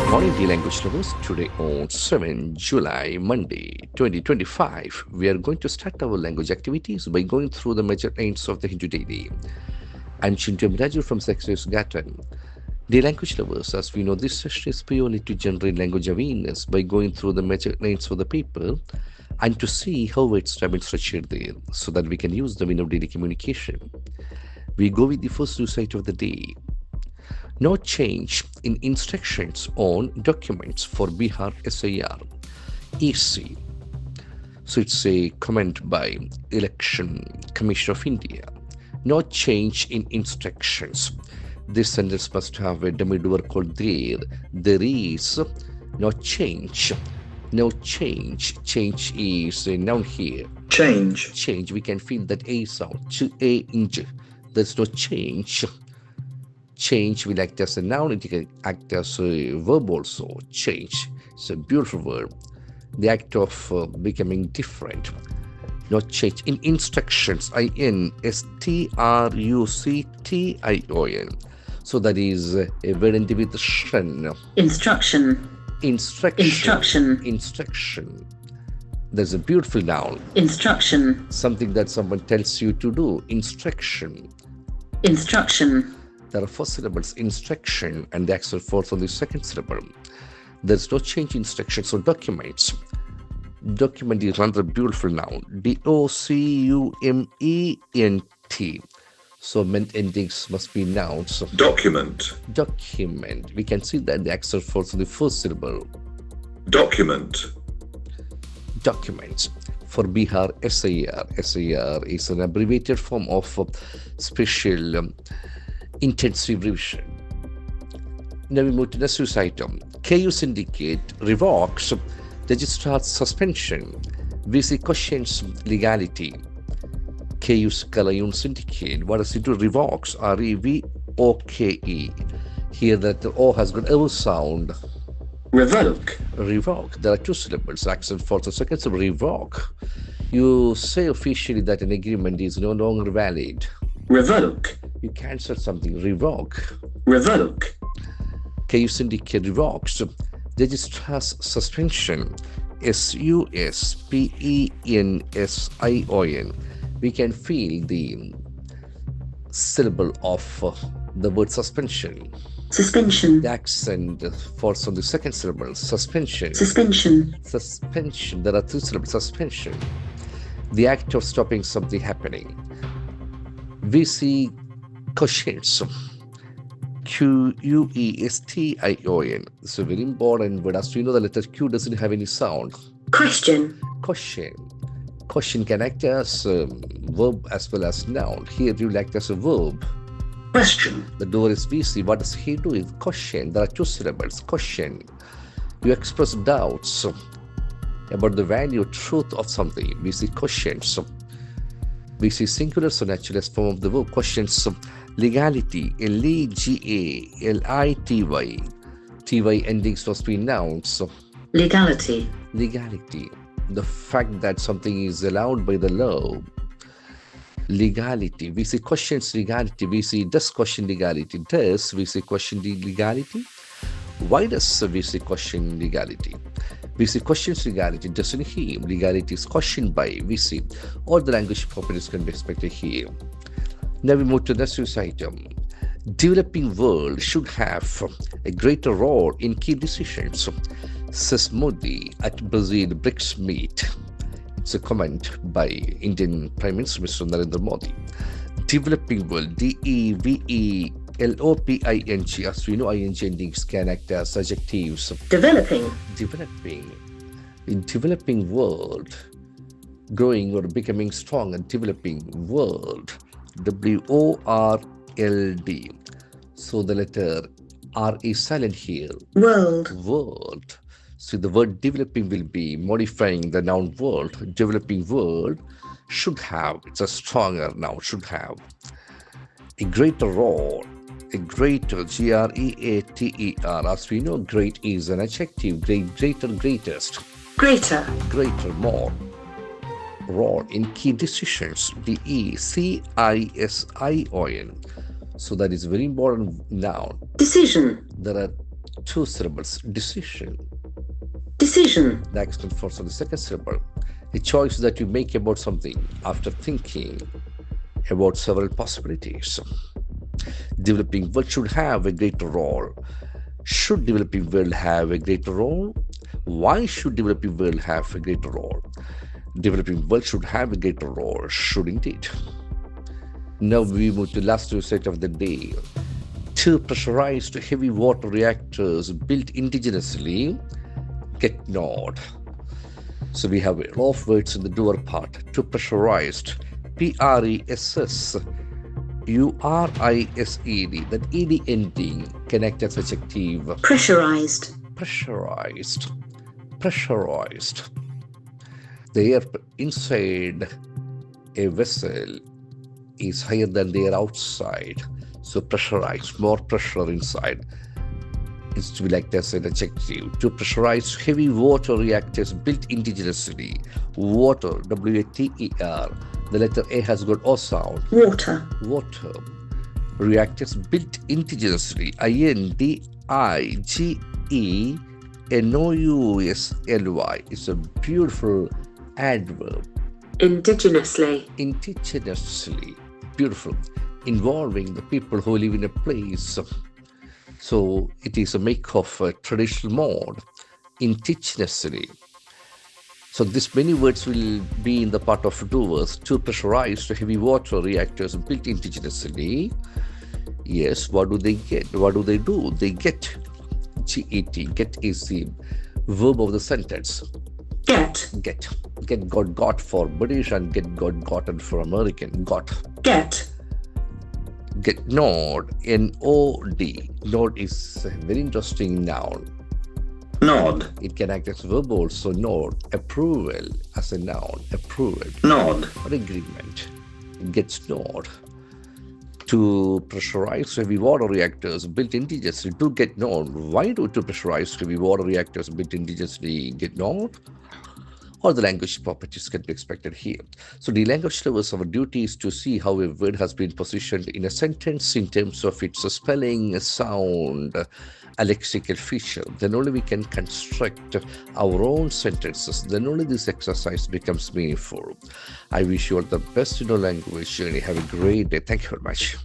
Morning, dear language lovers. Today on 7 July, Monday, 2025, we are going to start our language activities by going through the major aims of the Hindu daily. I'm Chintu M. Raju from Success Garten. Dear language lovers, as we know, this session is purely to generate language awareness by going through the major names for the people and to see how it's been structured there so that we can use them in our daily communication. We go with the first recite of the day. No change in instructions on documents for Bihar SIR EC. So it's a comment by Election Commission of India. No change in instructions. This sentence must have a demi-doer called there. There is no change. No change. Change is a noun here. Change. Change. We can feel that A sound. Change. There's no change. Change will act as a noun, it can act as a verb also. Change. It's a beautiful word. The act of becoming different. Not change. In instructions, instruction. So that is a word ending with shen. Instruction. Instruction. There's a beautiful noun. Instruction. Something that someone tells you to do. Instruction. There are four syllables, instruction, and the accent falls on the second syllable. There's no change in instructions or documents. Document is another beautiful noun, document. So meant endings must be nouns. Document. We can see that the accent falls on the first syllable. Document. Documents. For Bihar SIR. SIR is an abbreviated form of special intensive revision. Now we move to the next item. KU Syndicate revokes registrar's suspension. VC questions legality. KU Kalayun Syndicate, what does it do? Revokes, REVOKE. Here that the O has got O sound. Revoke. There are two syllables, accent falls on second syllable. Revoke. You say officially that an agreement is no longer valid. Revoke. You cancel something. Revoke. KU Syndicate revokes registrar's suspension. SUSPENSION. We can feel the syllable of the word suspension. Suspension. The accent falls on the second syllable. Suspension. There are three syllables. Suspension. The act of stopping something happening. VC questions. QUESTION. It's a very important word. As we know, the letter Q doesn't have any sound. Question. Question can act as a verb as well as noun. Here you will act as a verb. Question. The door is VC. What does he do? Is question. There are two syllables. Question. You express doubts about the value or truth of something. VC questions. VC singular, so naturalist form of the verb. Questions. Legality. LEGALITY. TY endings must be nouns. Legality. The fact that something is allowed by the law. Legality. We say questions legality. We say does question legality. Does we say question legality? Why does we say question legality? We say questions legality. Doesn't he? Legality is questioned by we see. All the language properties can be expected here. Now we move to the next item. Developing world should have a greater role in key decisions, says Modi at Brazil BRICS meet. It's a comment by Indian Prime Minister Mr. Narendra Modi. Developing world, DEVELOPING. As we know, ing endings can act as adjectives. Developing. In developing world, growing or becoming strong and developing world. WORLD. So the letter R is silent here. World. So the word developing will be modifying the noun world. Developing world should have, it's a stronger noun, should have a greater role, a greater, GREATER. As we know, great is an adjective. Greater, greatest. Greater, more. Role in key decisions. DECISION. So that is very important noun. decision. There are Two syllables. Decision. Decision. The accent falls on the second syllable. The choice that you make about something after thinking about several possibilities. Developing world should have a greater role. Should developing world have a greater role? Why should developing world have a greater role? Developing world should have a greater role. Should indeed. Now we move to the last set of the day. Two pressurized heavy water reactors built indigenously get nod. So we have a lot of words in the doer part. Two pressurized. PRESSURISED. That ED ending can act as adjective. Pressurized. Pressurized. Pressurized. The air inside a vessel is higher than the air outside. So pressurized, more pressure inside. It's to be like as an adjective. To pressurize heavy water reactors built indigenously. Water, W-A-T-E-R. The letter A has got O sound. Water. Water. Reactors built indigenously. INDIGENOUSLY. It's a beautiful adverb. Indigenously. Indigenously. Beautiful. Involving the people who live in a place. So it is a make of a traditional mode. Indigenously. So this many words will be in the part of doers. Two pressurized heavy water reactors built indigenously. Yes, what do they get? What do they do? They get. GET. Get is the verb of the sentence. Get. Get. Get got for British and get gotten for American. Got. Get. Get nod. N-O-D. Nod is a very interesting noun. Nod. It can act as verb also. Nod. Approval as a noun. Approval. Nod. Or agreement. It gets nod. To pressurize heavy water reactors built indigenously do get nod. Why do two pressurized heavy water reactors built indigenously get nod? Or the language properties can be expected here. So the language lovers, our duty is to see how a word has been positioned in a sentence in terms of its spelling, sound, a lexical feature. Then only we can construct our own sentences. Then only this exercise becomes meaningful. I wish you all the best in your language journey. Have a great day. Thank you very much.